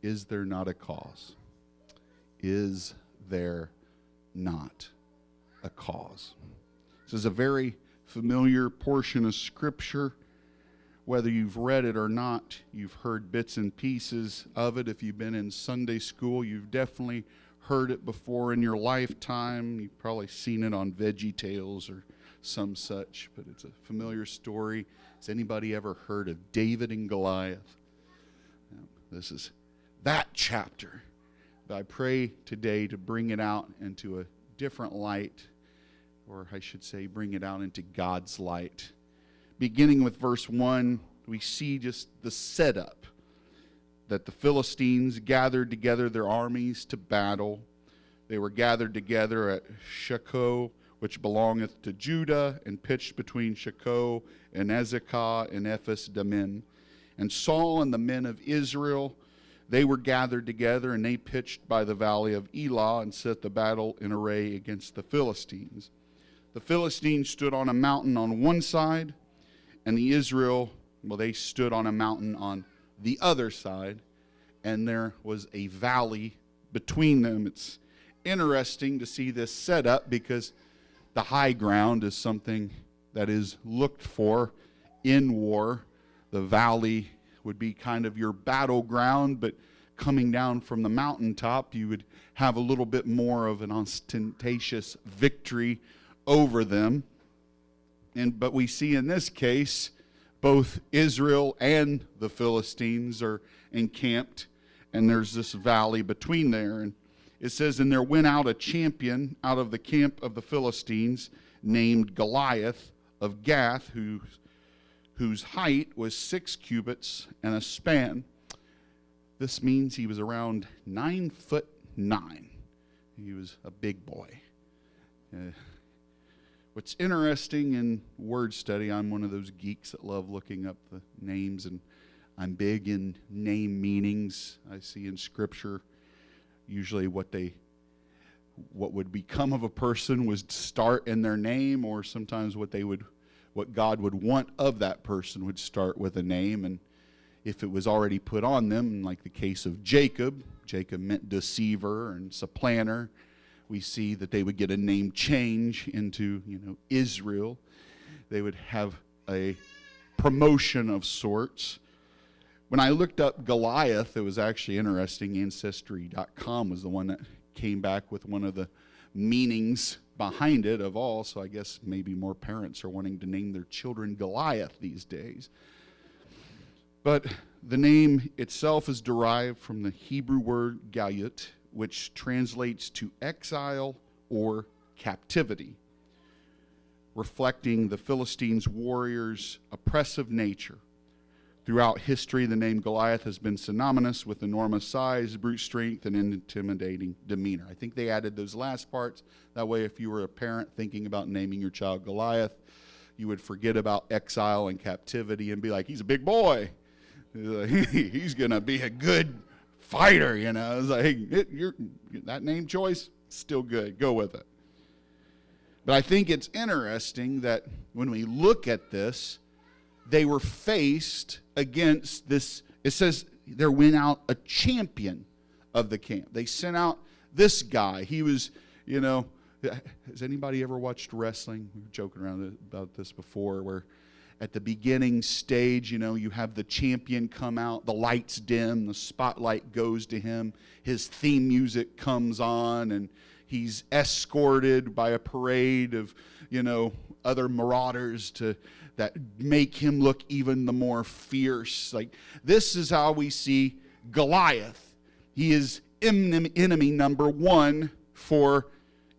is there not a cause? Is there not a cause? This is a very familiar portion of Scripture. Whether you've read it or not, you've heard bits and pieces of it. If you've been in Sunday school, you've definitely heard it before in your lifetime. You've probably seen it on Veggie Tales or some such, but it's a familiar story. Has anybody ever heard of David and Goliath? This is that chapter. But I pray today to bring it out into a different light, or I should say bring it out into God's light. Beginning with verse 1, we see just the setup, that the Philistines gathered together their armies to battle. They were gathered together at Shecco, which belongeth to Judah, and pitched between Shecco and Azekah and Ephes Dammim. And Saul and the men of Israel, they were gathered together, and they pitched by the valley of Elah, and set the battle in array against the Philistines. The Philistines stood on a mountain on one side, and the Israel, well, they stood on a mountain on the other side, and there was a valley between them. It's interesting to see this set up because the high ground is something that is looked for in war. The valley would be kind of your battleground, but coming down from the mountaintop, you would have a little bit more of an ostentatious victory over them. But we see in this case, both Israel and the Philistines are encamped, and there's this valley between there. And it says, and there went out a champion out of the camp of the Philistines, named Goliath of Gath, whose height was 6 cubits and a span. This means he was around 9'9". He was a big boy. What's interesting in word study, I'm one of those geeks that love looking up the names, and I'm big in name meanings. I see in Scripture usually what would become of a person would start in their name, or sometimes what God would want of that person would start with a name. And if it was already put on them, like the case of Jacob meant deceiver and supplanter. We see that they would get a name change into, Israel. They would have a promotion of sorts. When I looked up Goliath, it was actually interesting. Ancestry.com was the one that came back with one of the meanings behind it of all. So I guess maybe more parents are wanting to name their children Goliath these days. But the name itself is derived from the Hebrew word galut, which translates to exile or captivity, reflecting the Philistines' warriors' oppressive nature. Throughout history, the name Goliath has been synonymous with enormous size, brute strength, and intimidating demeanor. I think they added those last parts. That way, if you were a parent thinking about naming your child Goliath, you would forget about exile and captivity and be like, he's a big boy. He's going to be a good fighter, It's like, hey, that name choice, still good. Go with it. But I think it's interesting that when we look at this, they were faced against this. It says there went out a champion of the camp. They sent out this guy. He was, has anybody ever watched wrestling? We were joking around about this before, where at the beginning stage, you have the champion come out, the lights dim, the spotlight goes to him, his theme music comes on, and he's escorted by a parade of, other marauders that make him look even the more fierce. Like, this is how we see Goliath. He is enemy number one for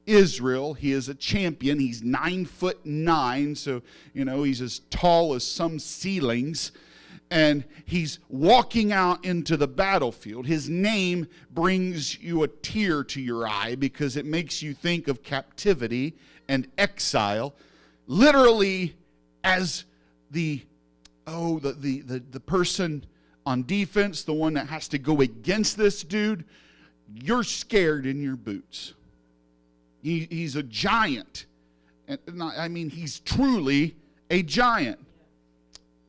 Israel. He is a champion. He's 9'9", so he's as tall as some ceilings, and he's walking out into the battlefield. His name brings you a tear to your eye because it makes you think of captivity and exile, literally as the person on defense, the one that has to go against this dude. You're scared in your boots. He's a giant. He's truly a giant.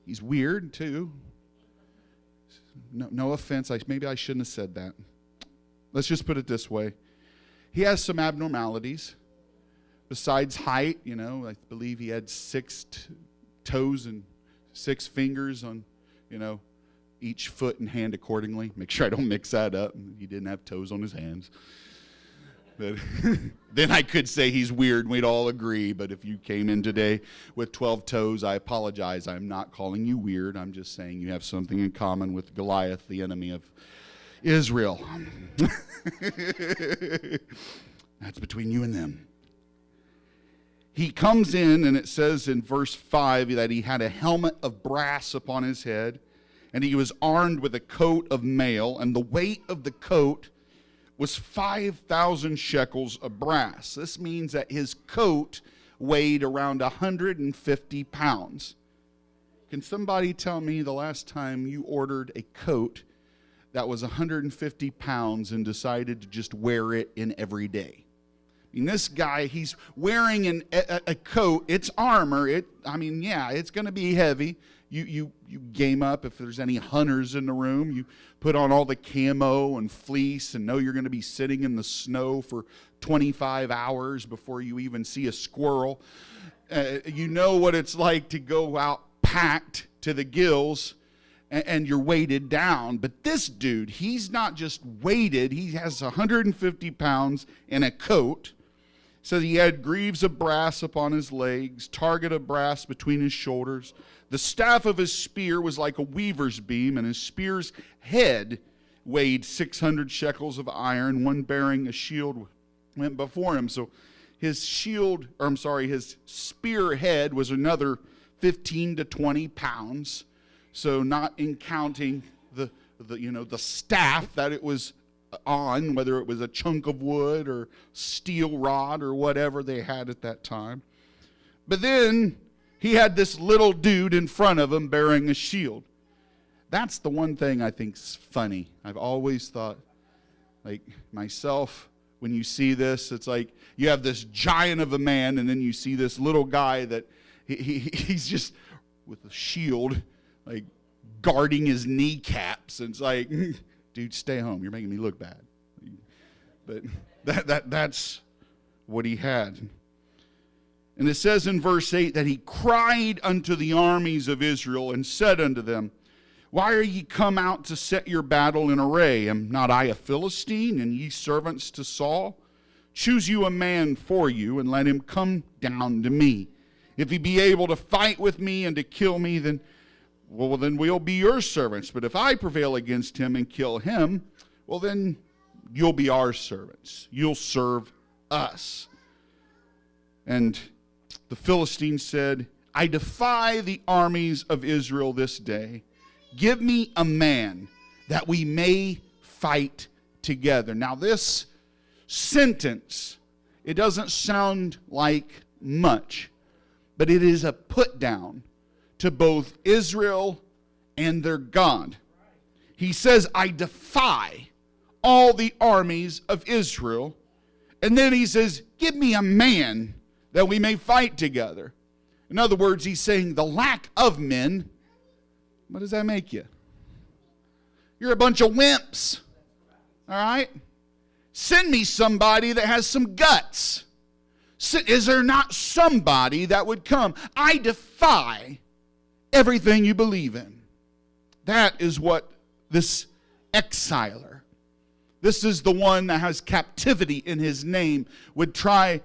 He's weird, too. no offense. Maybe I shouldn't have said that. Let's just put it this way. He has some abnormalities. Besides height, I believe he had 6 toes and 6 fingers on, each foot and hand accordingly. Make sure I don't mix that up. He didn't have toes on his hands. But then I could say he's weird, and we'd all agree. But if you came in today with 12 toes, I apologize. I'm not calling you weird. I'm just saying you have something in common with Goliath, the enemy of Israel. That's between you and them. He comes in, and it says in verse 5 that he had a helmet of brass upon his head, and he was armed with a coat of mail, and the weight of the coat was 5,000 shekels of brass. This means that his coat weighed around 150 pounds. Can somebody tell me the last time you ordered a coat that was 150 pounds and decided to just wear it in every day? I mean, this guy, he's wearing a coat. It's armor. It's going to be heavy. You game up if there's any hunters in the room. You put on all the camo and fleece and know you're going to be sitting in the snow for 25 hours before you even see a squirrel. You know what it's like to go out packed to the gills and you're weighted down. But this dude, he's not just weighted. He has 150 pounds in a coat. So he had greaves of brass upon his legs, target of brass between his shoulders. The staff of his spear was like a weaver's beam, and his spear's head weighed 600 shekels of iron. One bearing a shield went before him. So his spear head was another 15 to 20 pounds. So not in counting the staff that it was on, whether it was a chunk of wood or steel rod or whatever they had at that time. But then he had this little dude in front of him bearing a shield. That's the one thing I think's funny. I've always thought, like myself, when you see this, it's like you have this giant of a man, and then you see this little guy that he's just with a shield, like guarding his kneecaps, and it's like, dude, stay home. You're making me look bad. But that's what he had. And it says in verse 8 that he cried unto the armies of Israel and said unto them, Why are ye come out to set your battle in array? Am not I a Philistine, and ye servants to Saul? Choose you a man for you, and let him come down to me. If he be able to fight with me and to kill me, then we'll be your servants. But if I prevail against him and kill him, well, then you'll be our servants. You'll serve us. And the Philistine said, I defy the armies of Israel this day. Give me a man that we may fight together. Now this sentence, it doesn't sound like much, but it is a put down to both Israel and their God. He says, I defy all the armies of Israel. And then he says, give me a man that we may fight together. In other words, he's saying the lack of men, what does that make you? You're a bunch of wimps. All right? Send me somebody that has some guts. Is there not somebody that would come? I defy everything you believe in. That is what this exiler, this is the one that has captivity in his name, would try.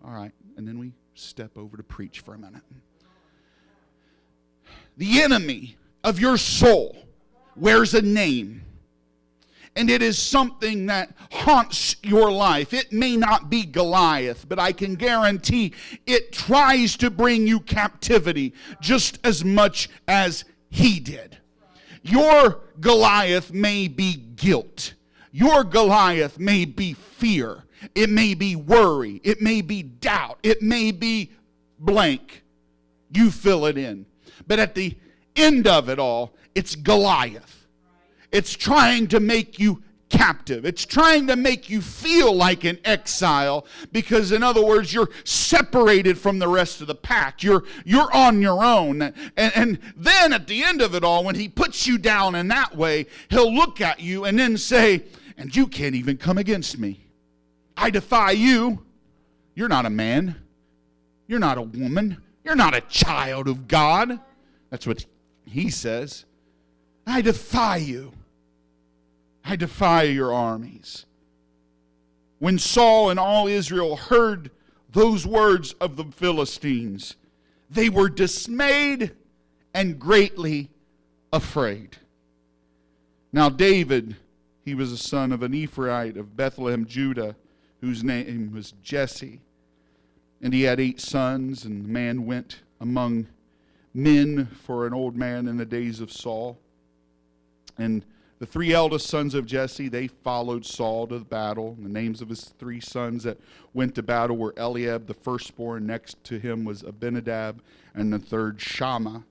All right, and then we step over to preach for a minute. The enemy of your soul wears a name, and it is something that haunts your life. It may not be Goliath, but I can guarantee it tries to bring you captivity just as much as he did. Your Goliath may be guilt. Your Goliath may be fear. It may be worry. It may be doubt. It may be blank. You fill it in. But at the end of it all, it's Goliath. It's trying to make you captive. It's trying to make you feel like an exile because, in other words, you're separated from the rest of the pack. You're on your own. And then at the end of it all, when he puts you down in that way, he'll look at you and then say, and you can't even come against me. I defy you. You're not a man. You're not a woman. You're not a child of God. That's what he says. I defy you. I defy your armies. When Saul and all Israel heard those words of the Philistines, they were dismayed and greatly afraid. Now David, he was a son of an Ephraite of Bethlehem, Judah, whose name was Jesse. And he had 8 sons, and the man went among men for an old man in the days of Saul. And the 3 eldest sons of Jesse, they followed Saul to the battle. And the names of his 3 sons that went to battle were Eliab, the firstborn. Next to him was Abinadab, and the third Shammah.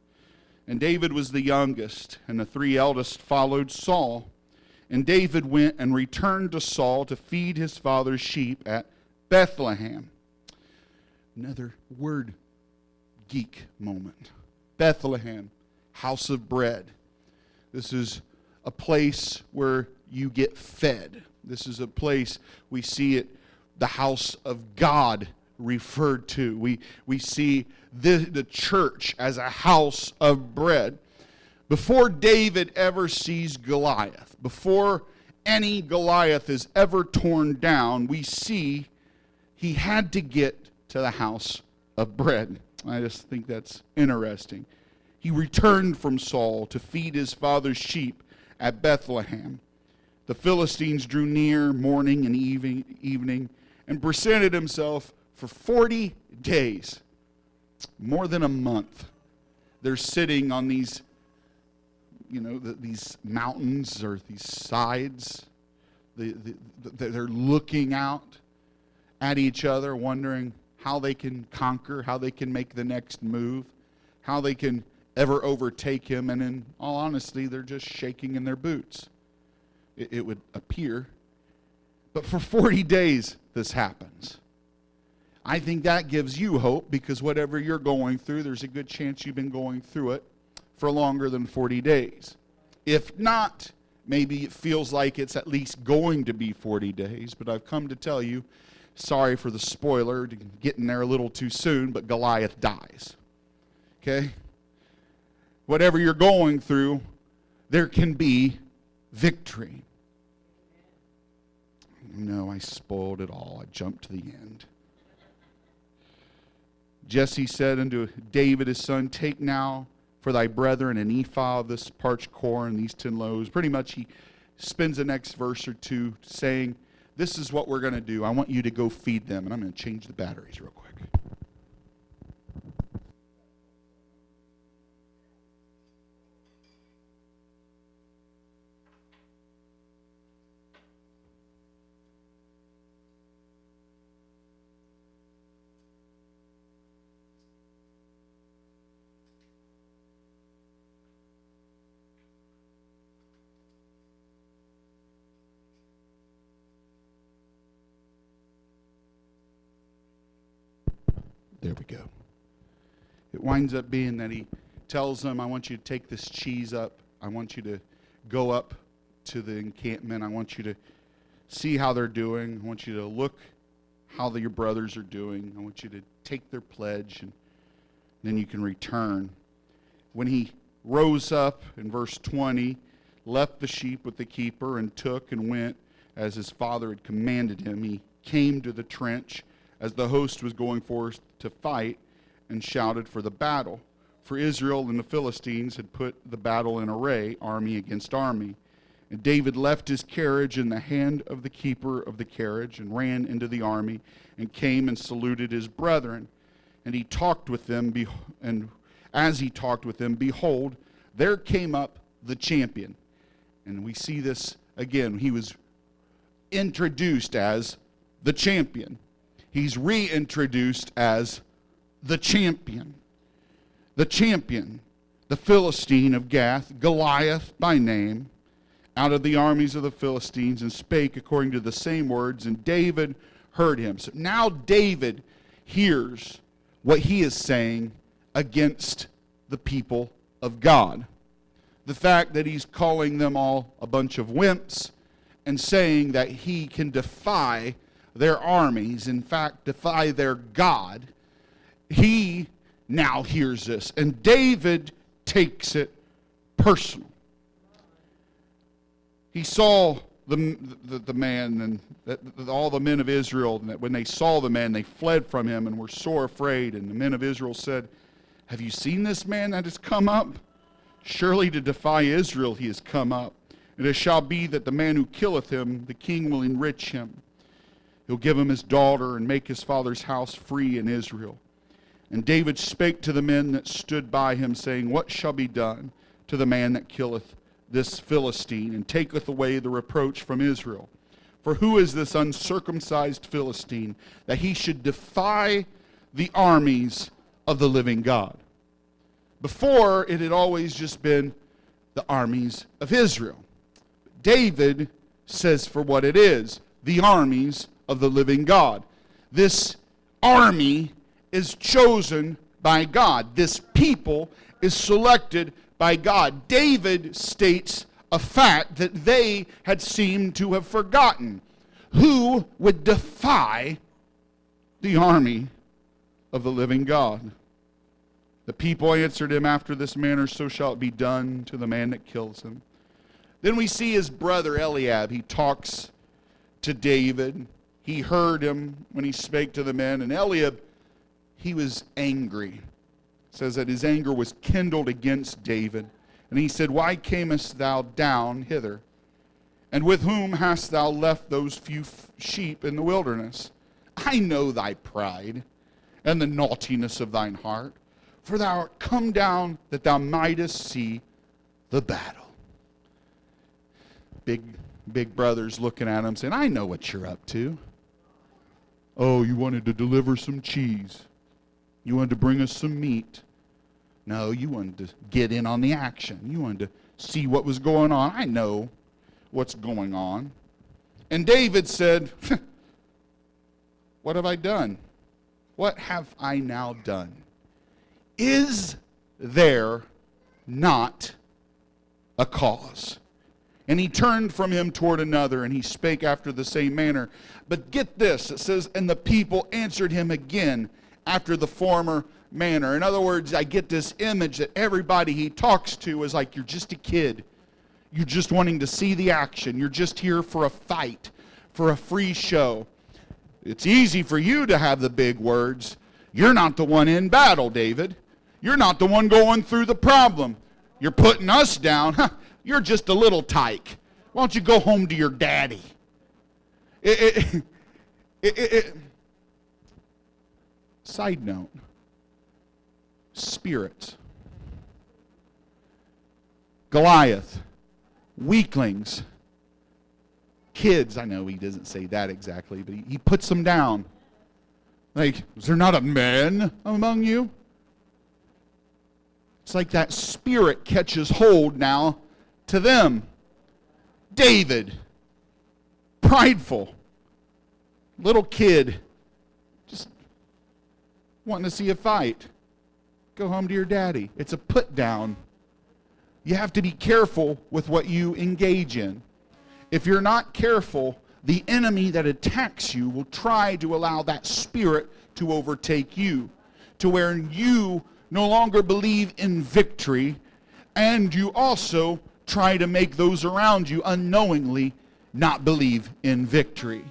And David was the youngest, and the 3 eldest followed Saul. And David went and returned to Saul to feed his father's sheep at Bethlehem. Another word geek moment. Bethlehem, house of bread. This is a place where you get fed. This is a place we see it, the house of God referred to. We see the church as a house of bread. Before David ever sees Goliath, before any Goliath is ever torn down, we see he had to get to the house of bread. I just think that's interesting. He returned from Saul to feed his father's sheep at Bethlehem. The Philistines drew near morning and evening and presented himself for 40 days, more than a month. They're sitting on these, these mountains or these sides. They're looking out at each other, wondering how they can conquer, how they can make the next move, how they can ever overtake him. And in all honesty, they're just shaking in their boots, it would appear. But for 40 days, this happens. I think that gives you hope, because whatever you're going through, there's a good chance you've been going through it for longer than 40 days. If not, maybe it feels like it's at least going to be 40 days. But I've come to tell you, sorry for the spoiler, getting there a little too soon, but Goliath dies. Okay? Whatever you're going through, there can be victory. No, I spoiled it all. I jumped to the end. Jesse said unto David his son, take now for thy brethren an ephah of this parched corn, these 10 loaves. Pretty much he spends the next verse or two saying, this is what we're going to do. I want you to go feed them. And I'm going to change the batteries real quick. There we go. It winds up being that he tells them, I want you to take this cheese up. I want you to go up to the encampment. I want you to see how they're doing. I want you to look how your brothers are doing. I want you to take their pledge, and then you can return. When he rose up, in verse 20, left the sheep with the keeper and took and went as his father had commanded him. He came to the trench as the host was going forth to fight, and shouted for the battle. For Israel and the Philistines had put the battle in array, army against army. And David left his carriage in the hand of the keeper of the carriage, and ran into the army, and came and saluted his brethren. And he talked with them, and as he talked with them, behold, there came up the champion. And we see this again. He was introduced as the champion. He's reintroduced as the champion. The champion, the Philistine of Gath, Goliath by name, out of the armies of the Philistines, and spake according to the same words, and David heard him. So now David hears what he is saying against the people of God. The fact that he's calling them all a bunch of wimps and saying that he can defy their armies, in fact, defy their God. He now hears this, and David takes it personal. He saw the man, and all the men of Israel, and that when they saw the man, they fled from him and were sore afraid. And the men of Israel said, "Have you seen this man that has come up? Surely to defy Israel he has come up. And it shall be that the man who killeth him, the king will enrich him. He'll give him his daughter and make his father's house free in Israel." And David spake to the men that stood by him, saying, "What shall be done to the man that killeth this Philistine, and taketh away the reproach from Israel? For who is this uncircumcised Philistine, that he should defy the armies of the living God?" Before, it had always just been the armies of Israel. David says for what it is, the armies of the living God. This army is chosen by God. This people is selected by God. David states a fact that they had seemed to have forgotten. Who would defy the army of the living God? The people answered him, "After this manner so shall it be done to the man that kills him." Then we see his brother Eliab. He talks to David. He heard him when he spake to the men. And Eliab, he was angry. It says that his anger was kindled against David. And he said, "Why camest thou down hither? And with whom hast thou left those few sheep in the wilderness? I know thy pride and the naughtiness of thine heart. For thou art come down that thou mightest see the battle." Big brother's looking at him saying, "I know what you're up to. Oh, you wanted to deliver some cheese. You wanted to bring us some meat. No, you wanted to get in on the action. You wanted to see what was going on. I know what's going on." And David said, "What have I done? What have I now done? Is there not a cause?" And he turned from him toward another, and he spake after the same manner. But get this, it says, "And the people answered him again after the former manner." In other words, I get this image that everybody he talks to is like, you're just a kid. You're just wanting to see the action. You're just here for a fight, for a free show. It's easy for you to have the big words. You're not the one in battle, David. You're not the one going through the problem. You're putting us down. You're just a little tyke. Why don't you go home to your daddy? Side note, spirits, Goliath, weaklings, kids. I know he doesn't say that exactly, but he puts them down. Like, is there not a man among you? It's like that spirit catches hold now to them. David, prideful, little kid, just wanting to see a fight. Go home to your daddy. It's a put down. You have to be careful with what you engage in. If you're not careful, the enemy that attacks you will try to allow that spirit to overtake you, to where you no longer believe in victory, and you also try to make those around you unknowingly not believe in victory.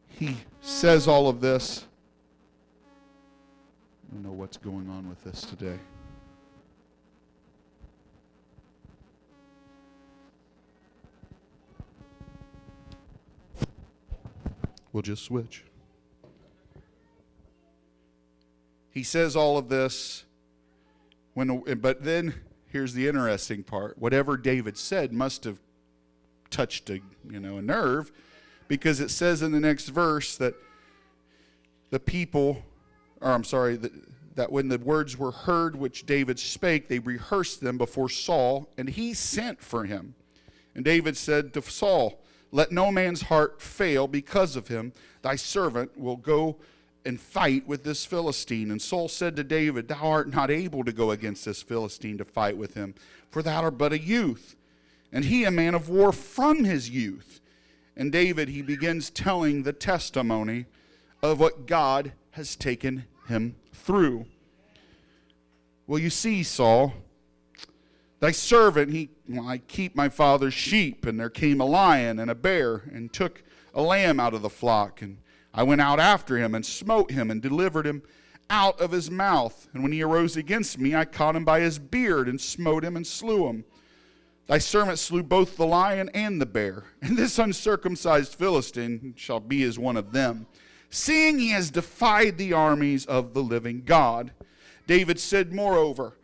He says all of this. I don't know what's going on with this today. We'll just switch. He says all of this, but then here's the interesting part. Whatever David said must have touched a nerve, because it says in the next verse that the that when the words were heard which David spake, they rehearsed them before Saul, and he sent for him. And David said to Saul, let no man's heart fail because of him. Thy servant will go and fight with this Philistine. And Saul said to David, thou art not able to go against this Philistine to fight with him, for thou art but a youth, and he a man of war from his youth. And David, he begins telling the testimony of what God has taken him through. Well, you see, Saul, thy servant, I keep my father's sheep, and there came a lion and a bear, and took a lamb out of the flock, and I went out after him, and smote him, and delivered him out of his mouth. And when he arose against me, I caught him by his beard, and smote him, and slew him. Thy servant slew both the lion and the bear, and this uncircumcised Philistine shall be as one of them, seeing he has defied the armies of the living God. David said, moreover,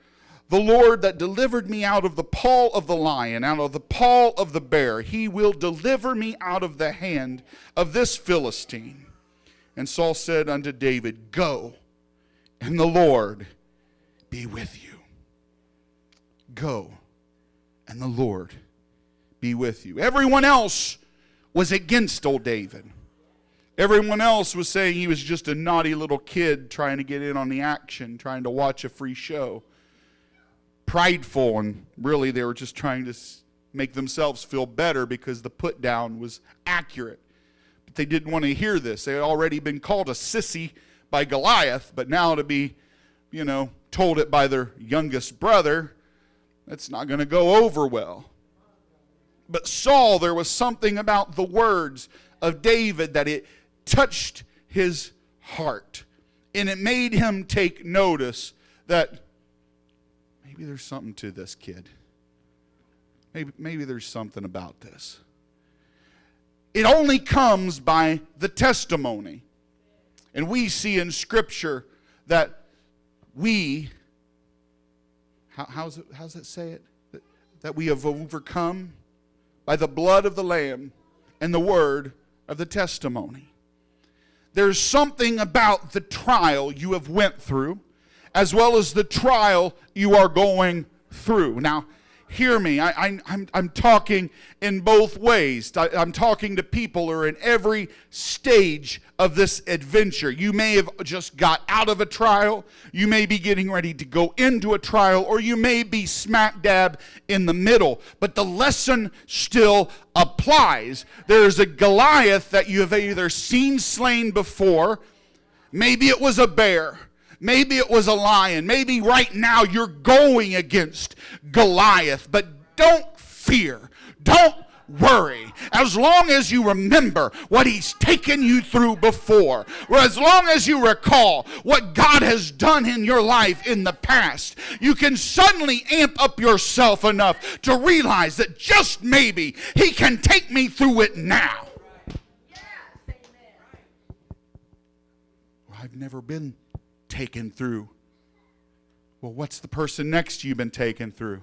the Lord that delivered me out of the paw of the lion, out of the paw of the bear, he will deliver me out of the hand of this Philistine. And Saul said unto David, go, and the Lord be with you. Go, and the Lord be with you. Everyone else was against old David. Everyone else was saying he was just a naughty little kid trying to get in on the action, trying to watch a free show. Prideful, and really they were just trying to make themselves feel better because the put down was accurate. But they didn't want to hear this. They had already been called a sissy by Goliath, but now to be, told it by their youngest brother, that's not going to go over well. But Saul, there was something about the words of David that it touched his heart. And it made him take notice that maybe there's something to this kid. Maybe there's something about this. It only comes by the testimony. And we see in Scripture that how's it say it? That we have overcome by the blood of the Lamb and the word of the testimony. There's something about the trial you have went through, as well as the trial you are going through. Now, hear me. I'm talking in both ways. I'm talking to people who are in every stage of this adventure. You may have just got out of a trial. You may be getting ready to go into a trial, or you may be smack dab in the middle. But the lesson still applies. There's a Goliath that you have either seen slain before. Maybe it was a bear. Maybe it was a lion. Maybe right now you're going against Goliath. But don't fear. Don't worry. As long as you remember what he's taken you through before, or as long as you recall what God has done in your life in the past, you can suddenly amp up yourself enough to realize that just maybe he can take me through it now. Well, I've never been taken through. Well, what's the person next to you been taken through?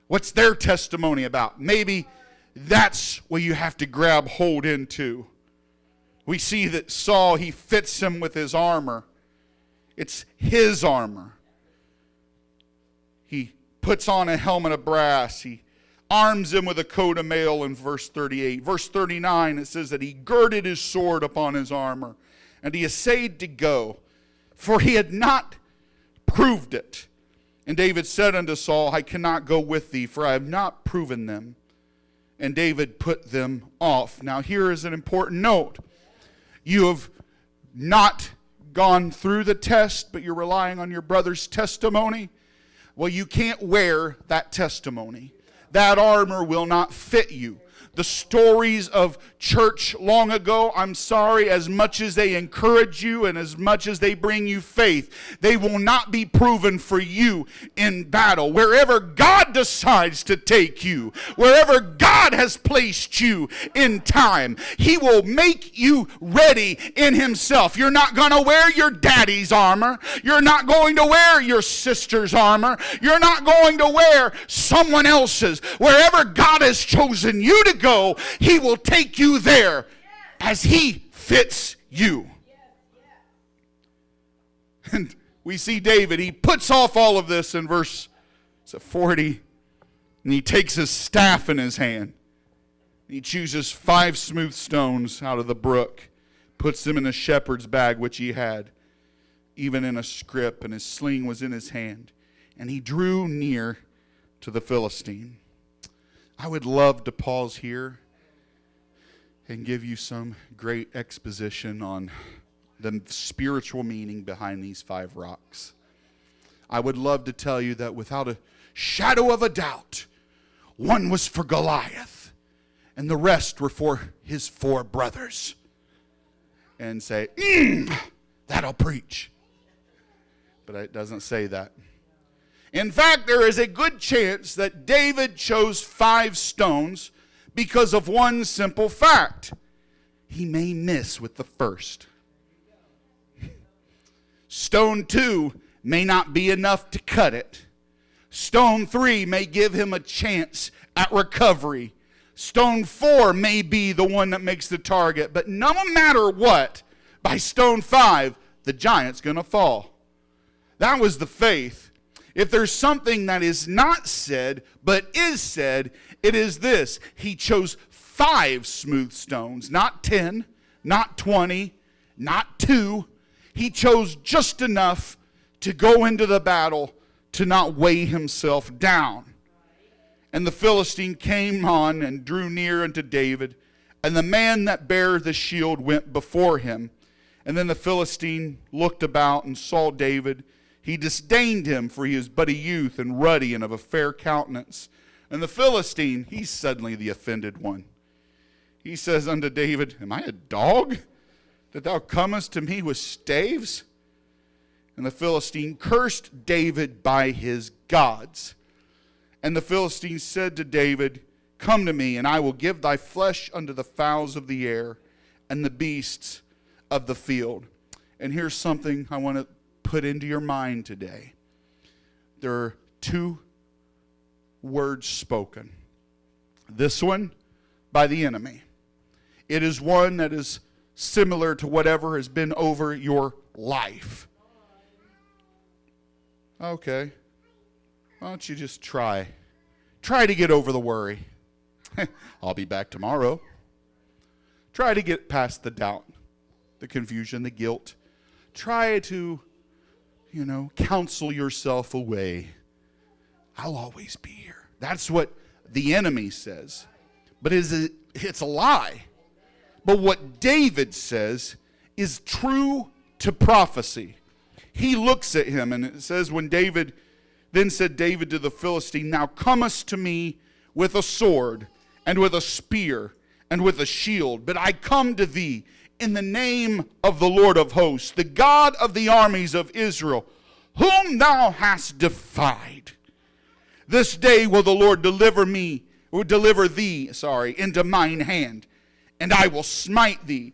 What's their testimony about? Maybe that's what you have to grab hold into. We see that Saul, he fits him with his armor. It's his armor. He puts on a helmet of brass. He arms him with a coat of mail in verse 38. Verse 39, it says that he girded his sword upon his armor, and he essayed to go, for he had not proved it. And David said unto Saul, I cannot go with thee, for I have not proven them. And David put them off. Now here is an important note. You have not gone through the test, but you're relying on your brother's testimony. Well, you can't wear that testimony. That armor will not fit you. The stories of church long ago, I'm sorry, as much as they encourage you and as much as they bring you faith, they will not be proven for you in battle. Wherever God decides to take you, wherever God has placed you in time, he will make you ready in himself. You're not going to wear your daddy's armor. You're not going to wear your sister's armor. You're not going to wear someone else's. Wherever God has chosen you to go, he will take you there as he fits you. And we see David, he puts off all of this in verse 40, and he takes his staff in his hand. He chooses 5 smooth stones out of the brook, puts them in a shepherd's bag which he had, even in a scrip, and his sling was in his hand. And he drew near to the Philistine. I would love to pause here and give you some great exposition on the spiritual meaning behind these 5 rocks. I would love to tell you that without a shadow of a doubt, one was for Goliath, and the rest were for his 4 brothers. And say, that'll preach. But it doesn't say that. In fact, there is a good chance that David chose 5 stones because of one simple fact. He may miss with the first. Stone 2 may not be enough to cut it. Stone 3 may give him a chance at recovery. Stone 4 may be the one that makes the target. But no matter what, by stone 5, the giant's going to fall. That was the faith. If there's something that is not said, but is said, it is this. He chose 5 smooth stones, not 10, not 20, not 2. He chose just enough to go into the battle to not weigh himself down. And the Philistine came on and drew near unto David, and the man that bare the shield went before him. And then the Philistine looked about and saw David. He disdained him, for he is but a youth and ruddy and of a fair countenance. And the Philistine, he's suddenly the offended one. He says unto David, Am I a dog, that thou comest to me with staves? And the Philistine cursed David by his gods. And the Philistine said to David, Come to me, and I will give thy flesh unto the fowls of the air and the beasts of the field. And here's something I want to put into your mind today. There are 2 words spoken. This one by the enemy. It is one that is similar to whatever has been over your life. Okay. Why don't you just try? Try to get over the worry. I'll be back tomorrow. Try to get past the doubt, the confusion, the guilt. Try to, counsel yourself away. I'll always be here. That's what the enemy says. But it's a lie. But what David says is true to prophecy. He looks at him, and it says, Then said David to the Philistine, Now comest to me with a sword, and with a spear, and with a shield. But I come to thee in the name of the Lord of hosts, the God of the armies of Israel, whom thou hast defied. This day will the Lord deliver thee, into mine hand, and I will smite thee,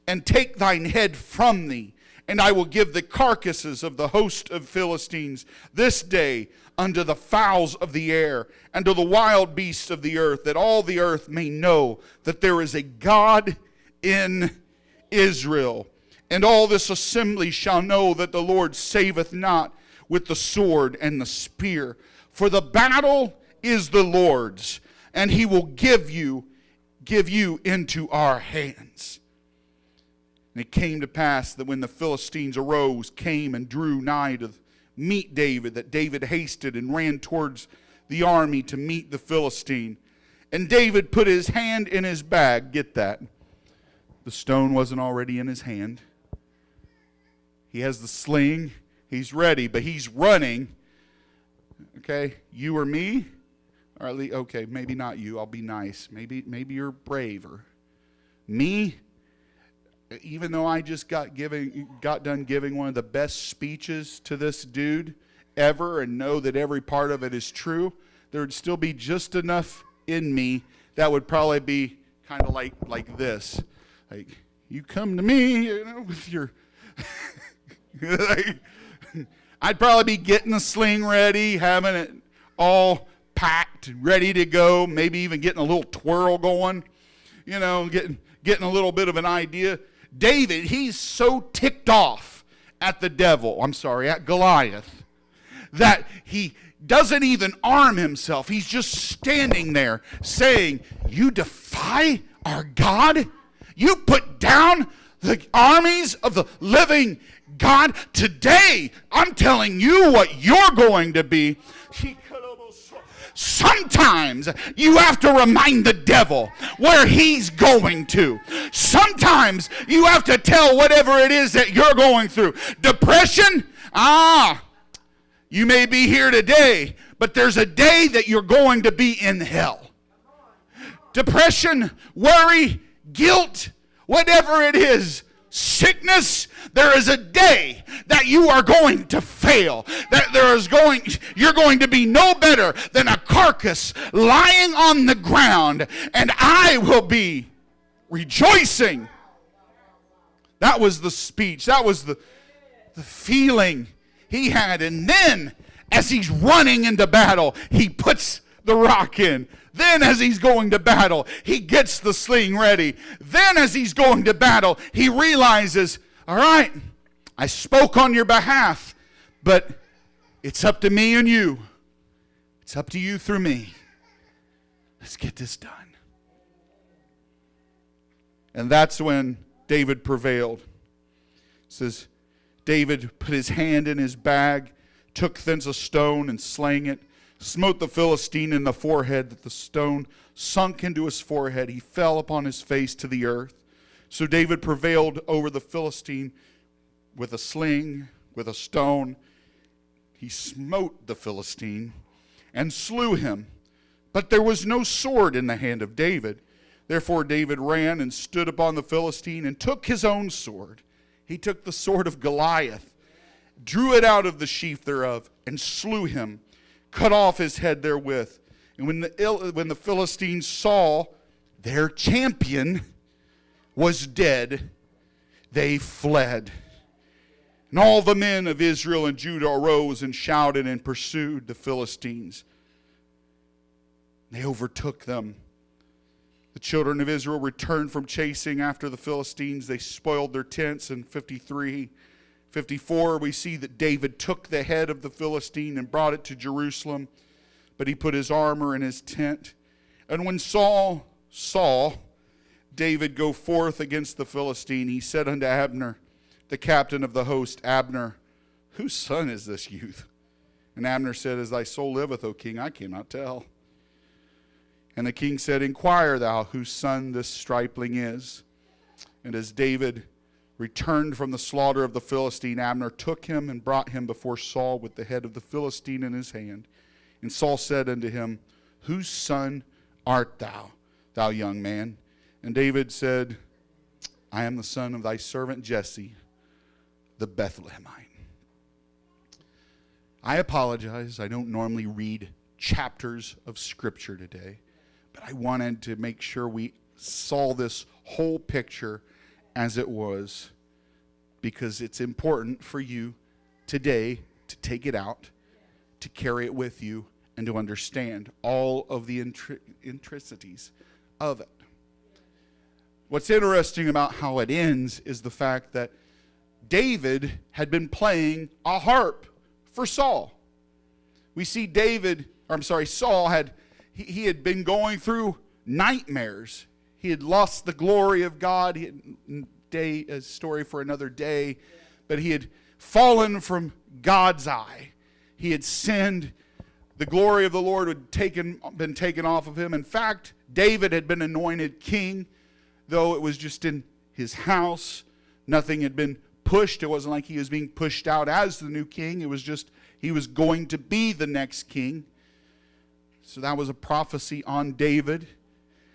and take thine head from thee, and I will give the carcasses of the host of Philistines this day unto the fowls of the air, and to the wild beasts of the earth, that all the earth may know that there is a God in Israel. And all this assembly shall know that the Lord saveth not with the sword and the spear. For the battle is the Lord's, and he will give you into our hands. And it came to pass that when the Philistines arose, came and drew nigh to meet David, that David hasted and ran towards the army to meet the Philistine. And David put his hand in his bag. Get that. The stone wasn't already in his hand. He has the sling. He's ready, but he's running. Okay, you or me? Or at least, okay, maybe not you. I'll be nice. Maybe you're braver. Me? Even though I just got done giving one of the best speeches to this dude ever and know that every part of it is true, there would still be just enough in me that would probably be kind of like this. Like, you come to me, with your... I'd probably be getting the sling ready, having it all packed, ready to go, maybe even getting a little twirl going, getting a little bit of an idea. David, he's so ticked off at the devil, at Goliath, that he doesn't even arm himself. He's just standing there saying, "You defy our God? You put down the armies of the living God? Today, I'm telling you what you're going to be." Sometimes you have to remind the devil where he's going to. Sometimes you have to tell whatever it is that you're going through. Depression? You may be here today, but there's a day that you're going to be in hell. Depression, worry, guilt, whatever it is, sickness, there is a day that you are going to fail. That you're going to be no better than a carcass lying on the ground, and I will be rejoicing. That was the speech. That was the feeling he had. And then, as he's running into battle, he puts the rock in. Then as he's going to battle, he gets the sling ready. Then as he's going to battle, he realizes, all right, I spoke on your behalf, but it's up to me and you. It's up to you through me. Let's get this done. And that's when David prevailed. It says, David put his hand in his bag, took thence a stone and slang it, smote the Philistine in the forehead, that the stone sunk into his forehead. He fell upon his face to the earth. So David prevailed over the Philistine with a sling, with a stone. He smote the Philistine and slew him. But there was no sword in the hand of David. Therefore David ran and stood upon the Philistine and took his own sword. He took the sword of Goliath, drew it out of the sheath thereof, and slew him, cut off his head therewith. And when the Philistines saw their champion was dead, they fled. And all the men of Israel and Judah arose and shouted and pursued the Philistines. They overtook them. The children of Israel returned from chasing after the Philistines. They spoiled their tents. In 54, we see that David took the head of the Philistine and brought it to Jerusalem, but he put his armor in his tent. And when Saul saw David go forth against the Philistine, he said unto Abner, the captain of the host, Abner, whose son is this youth? And Abner said, As thy soul liveth, O king, I cannot tell. And the king said, Inquire thou whose son this stripling is. And as David returned from the slaughter of the Philistine, Abner took him and brought him before Saul with the head of the Philistine in his hand. And Saul said unto him, Whose son art thou, thou young man? And David said, I am the son of thy servant Jesse, the Bethlehemite. I apologize. I don't normally read chapters of Scripture today, but I wanted to make sure we saw this whole picture as it was, because it's important for you today to take it out, to carry it with you, and to understand all of the intricacies of it. What's interesting about how it ends is the fact that David had been playing a harp for Saul. We see Saul had been going through nightmares. He had lost the glory of God. A story for another day. But he had fallen from God's eye. He had sinned. The glory of the Lord had been taken off of him. In fact, David had been anointed king, though it was just in his house. Nothing had been pushed. It wasn't like he was being pushed out as the new king. It was just he was going to be the next king. So that was a prophecy on David.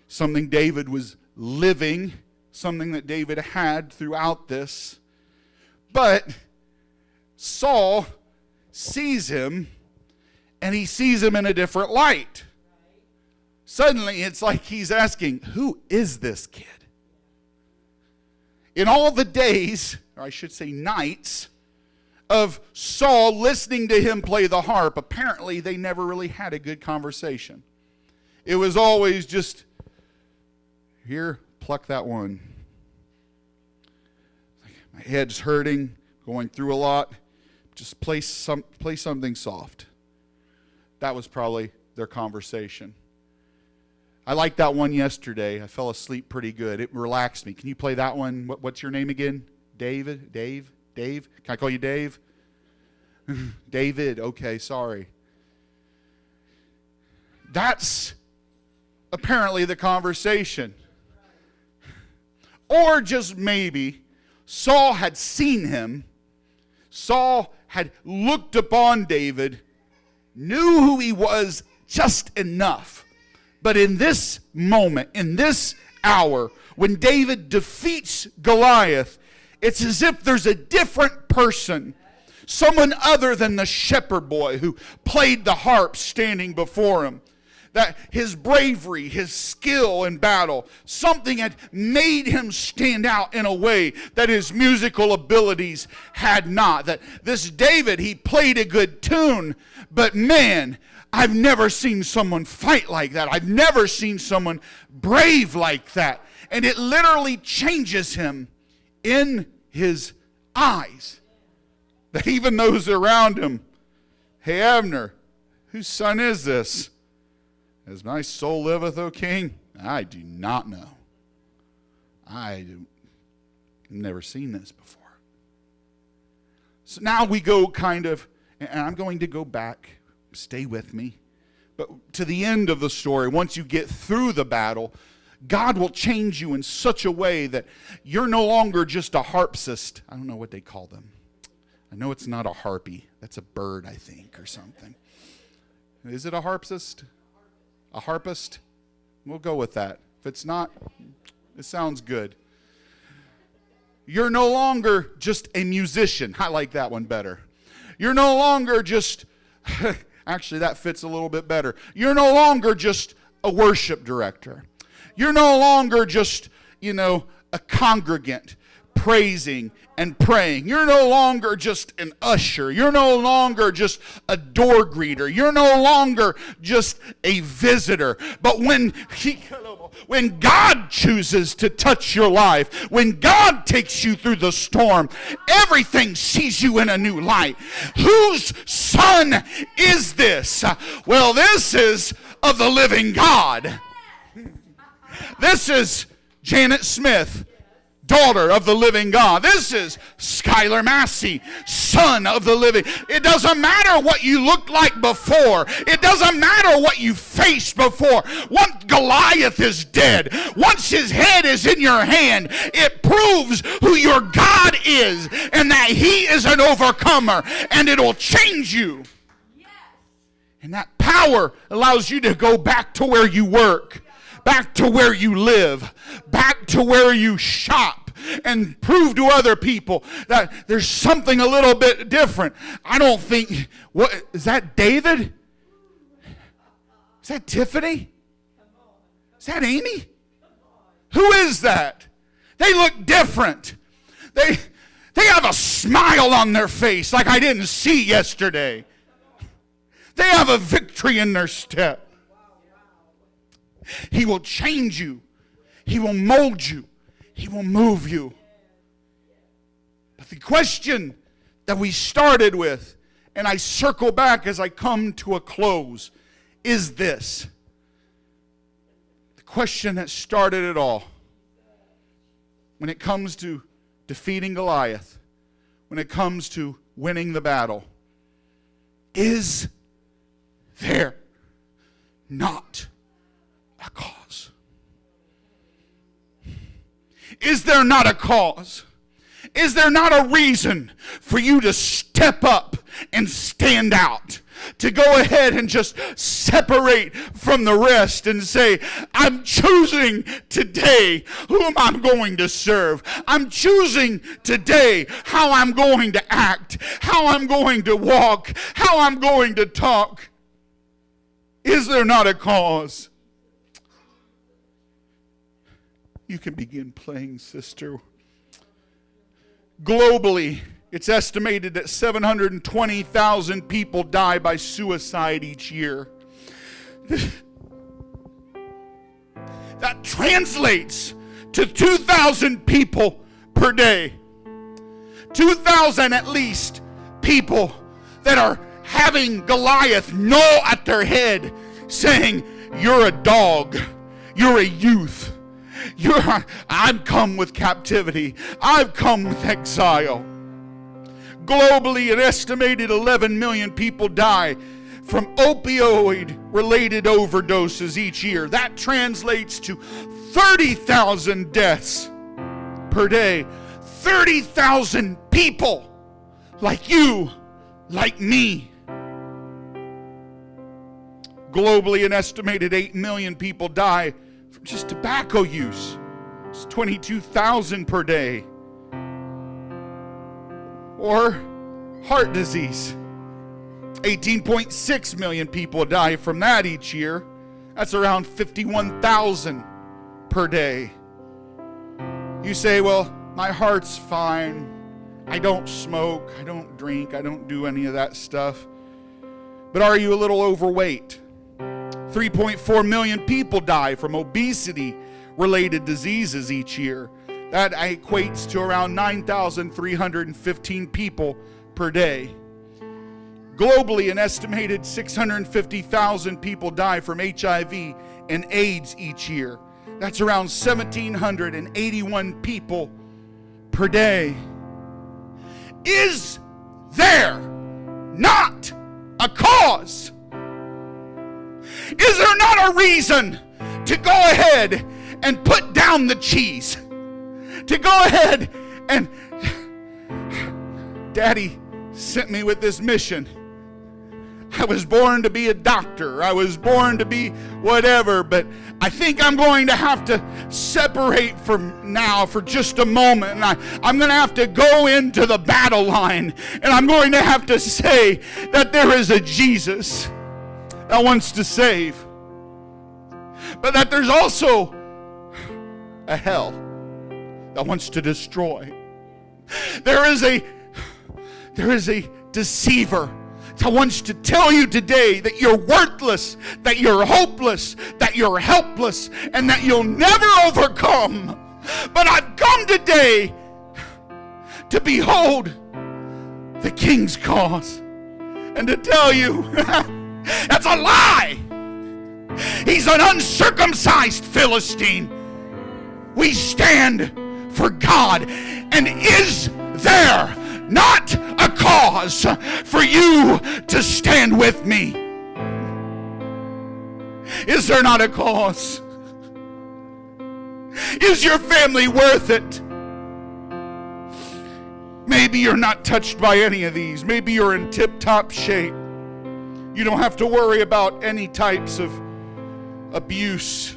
Something David was living. Something that David had throughout this. But Saul sees him, and he sees him in a different light. Suddenly, it's like he's asking, who is this kid? In all the days, or I should say nights, of Saul listening to him play the harp, apparently they never really had a good conversation. It was always just, here, pluck that one. My head's hurting, going through a lot, just play something soft. That was probably their conversation. I liked that one yesterday. I fell asleep pretty good. It relaxed me. Can you play that one? What's your name again? David? Dave? Can I call you Dave? David. Okay, sorry. That's apparently the conversation. Or just maybe Saul had seen him. Saul had looked upon David, knew who he was just enough. But in this moment, in this hour, when David defeats Goliath, it's as if there's a different person, someone other than the shepherd boy who played the harp standing before him. That his bravery, his skill in battle, something had made him stand out in a way that his musical abilities had not. That this David, he played a good tune, but man, I've never seen someone fight like that. I've never seen someone brave like that. And it literally changes him in his eyes. That even those around him, hey Abner, whose son is this? As my soul liveth, O king, I do not know. I've never seen this before. So now we go kind of, and I'm going to go back, stay with me, but to the end of the story. Once you get through the battle, God will change you in such a way that you're no longer just a harpist. I don't know what they call them. I know it's not a harpy. That's a bird, I think, or something. Is it a harpist? A harpist? We'll go with that. If it's not, it sounds good. You're no longer just a musician. I like that one better. You're no longer just, actually that fits a little bit better. You're no longer just a worship director. You're no longer just, a congregant praising and praying. You're no longer just an usher. You're no longer just a door greeter. You're no longer just a visitor. But when God chooses to touch your life, when God takes you through the storm, everything sees you in a new light. Whose son is this? Well, this is of the living God. This is Janet Smith, daughter of the living God. This is Skylar Massey, son of the living. It doesn't matter what you looked like before. It doesn't matter what you faced before. Once Goliath is dead, once his head is in your hand, it proves who your God is and that he is an overcomer, and it'll change you. And that power allows you to go back to where you work, back to where you live, back to where you shop, and prove to other people that there's something a little bit different. I don't think, what is that, David? Is that Tiffany? Is that Amy? Who is that? They look different. They have a smile on their face like I didn't see yesterday. They have a victory in their step. He will change you. He will mold you. He will move you. But the question that we started with, and I circle back as I come to a close, is this. The question that started it all. When it comes to defeating Goliath, when it comes to winning the battle, is there not a cause? Is there not a cause? Is there not a reason for you to step up and stand out? To go ahead and just separate from the rest and say, I'm choosing today whom I'm going to serve. I'm choosing today how I'm going to act, how I'm going to walk, how I'm going to talk. Is there not a cause? You can begin playing, sister. Globally, it's estimated that 720,000 people die by suicide each year. That translates to 2,000 people per day. 2,000 at least people that are having Goliath gnaw at their head, saying, you're a dog, you're a youth, I've come with captivity, I've come with exile. Globally, an estimated 11 million people die from opioid-related overdoses each year. That translates to 30,000 deaths per day. 30,000 people like you, like me. Globally, an estimated 8 million people die from just tobacco use. It's 22,000 per day. Or heart disease. 18.6 million people die from that each year. That's around 51,000 per day. You say, well, my heart's fine. I don't smoke, I don't drink, I don't do any of that stuff. But are you a little overweight? 3.4 million people die from obesity-related diseases each year. That equates to around 9,315 people per day. Globally, an estimated 650,000 people die from HIV and AIDS each year. That's around 1,781 people per day. Is there not a cause? Is there not a reason to go ahead and put down the cheese? To go ahead and... Daddy sent me with this mission. I was born to be a doctor. I was born to be whatever, but I think I'm going to have to separate from now for just a moment. And I'm going to have to go into the battle line, and I'm going to have to say that there is a Jesus that wants to save, but that there's also a hell that wants to destroy. There is a deceiver that wants to tell you today that you're worthless, that you're hopeless, that you're helpless, and that you'll never overcome. But I've come today to behold the King's cause and to tell you that's a lie. He's an uncircumcised Philistine. We stand for God. And is there not a cause for you to stand with me? Is there not a cause? Is your family worth it? Maybe you're not touched by any of these. Maybe you're in tip-top shape. You don't have to worry about any types of abuse.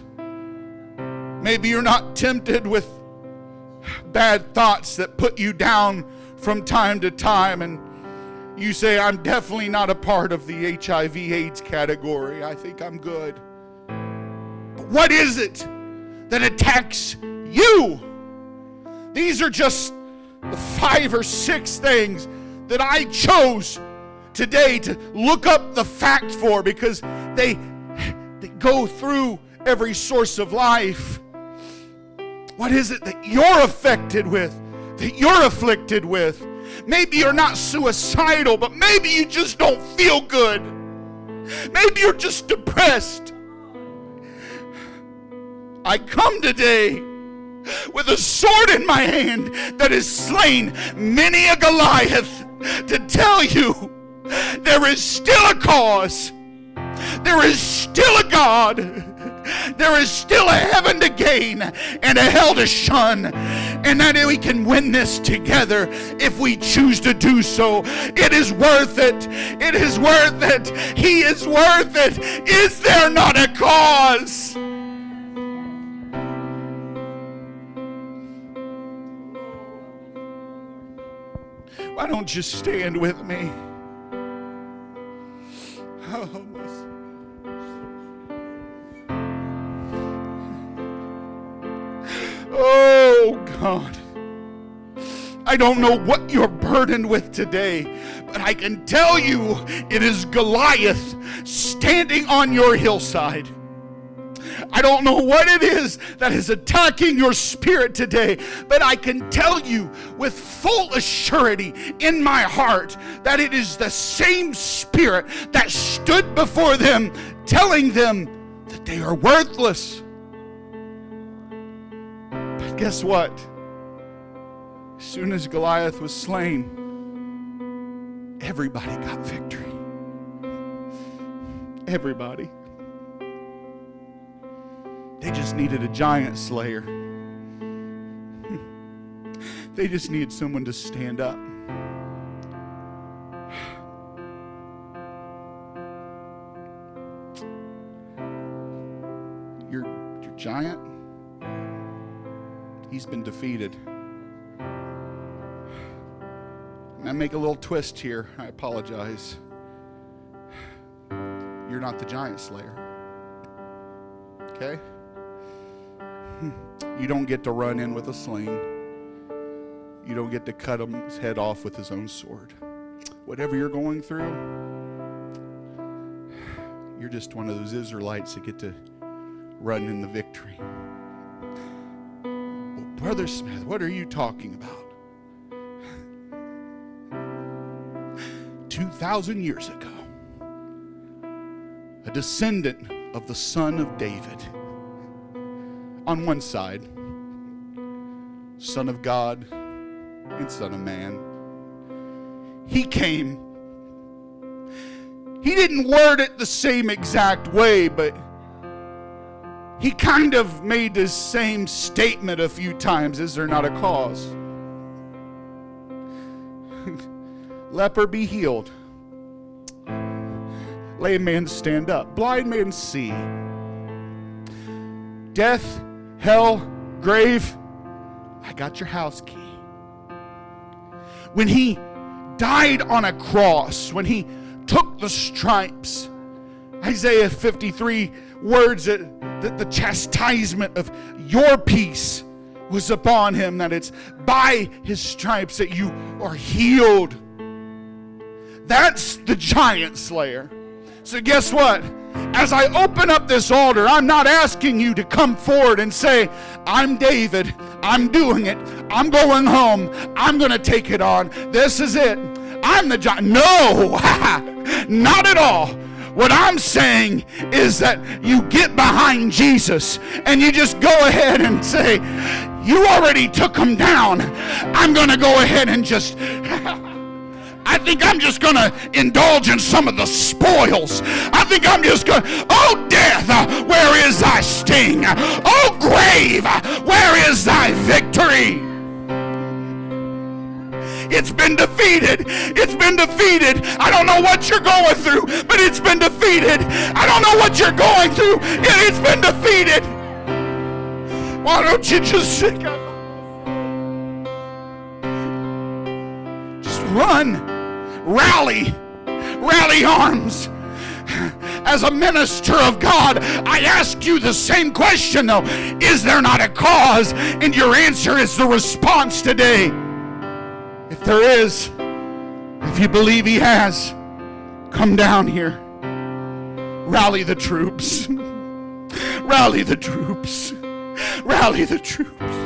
Maybe you're not tempted with bad thoughts that put you down from time to time, and you say, I'm definitely not a part of the HIV/AIDS category. I think I'm good. But what is it that attacks you? These are just the 5 or 6 things that I chose today to look up the fact for, because they go through every source of life. What is it that you're affected with, that you're afflicted with? Maybe you're not suicidal, but maybe you just don't feel good. Maybe you're just depressed. I come today with a sword in my hand that has slain many a Goliath to tell you there is still a cause. There is still a God. There is still a heaven to gain and a hell to shun, and that we can win this together if we choose to do so. It is worth it. It is worth it. He is worth it. Is there not a cause? Why don't you stand with me? Oh, God. I don't know what you're burdened with today, but I can tell you it is Goliath standing on your hillside. I don't know what it is that is attacking your spirit today, but I can tell you with full assurity in my heart that it is the same spirit that stood before them telling them that they are worthless. But guess what? As soon as Goliath was slain, everybody got victory. Everybody. They just needed a giant slayer. They just needed someone to stand up. Your giant, he's been defeated. And I make a little twist here. I apologize. You're not the giant slayer. Okay? You don't get to run in with a sling. You don't get to cut his head off with his own sword. Whatever you're going through, you're just one of those Israelites that get to run in the victory. Well, Brother Smith, what are you talking about? 2,000 years ago, a descendant of the son of David, on one side, Son of God and Son of Man, he came. He didn't word it the same exact way, but he kind of made the same statement a few times. Is there not a cause? Leper be healed. Lame man stand up. Blind man see. Death, hell, grave, I got your house key. When he died on a cross, when he took the stripes, Isaiah 53 words that the chastisement of your peace was upon him, that it's by his stripes that you are healed. That's the giant slayer. So guess what? As I open up this altar, I'm not asking you to come forward and say, I'm David, I'm doing it, I'm going home, I'm going to take it on, this is it, I'm the giant. No, not at all. What I'm saying is that you get behind Jesus and you just go ahead and say, you already took him down, I'm going to go ahead and just... I think I'm just going to indulge in some of the spoils. I think I'm just going, oh death, where is thy sting? Oh grave, where is thy victory? It's been defeated. It's been defeated. I don't know what you're going through, but it's been defeated. I don't know what you're going through, and it's been defeated. Why don't you just sing up? Just run. Rally arms. As a minister of God, I ask you the same question though. Is there not a cause? And your answer is the response today. If there is, if you believe he has, come down here. Rally the troops. Rally the troops. Rally the troops.